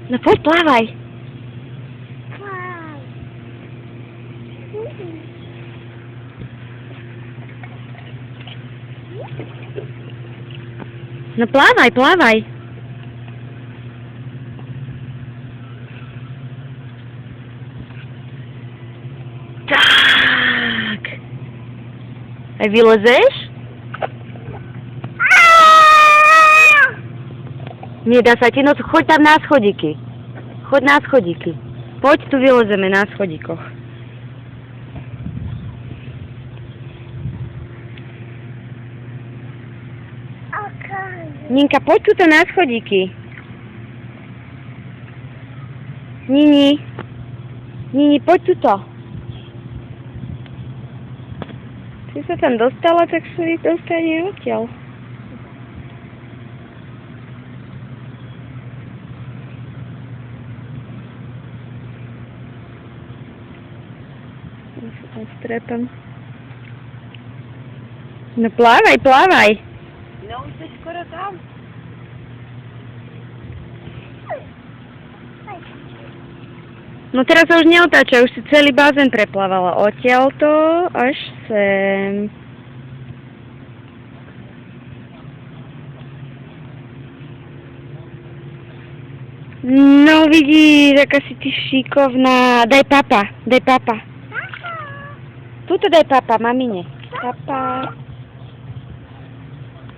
No poď, plávaj. No plávaj, plávaj. Tak. Aj vylezeš? Nedá sa ti, no choď tam na schodíky. Choď na schodíky. Poď, tu vylezeme na schodíkoch. Ninka, poď tuto na schodíky. Nini. Nini, poď tuto. Si sa tam dostala, tak sa dostane odtiaľ. Ja sa tam strepem. No plávaj, plávaj. No už si skoro tam. No teraz sa už neotáča, už si celý bazén preplávala. Odtiaľto až sem. No vidíš, aká si ty šikovná. Daj papa, daj papa. Tuto daj papa, mamine. Papa.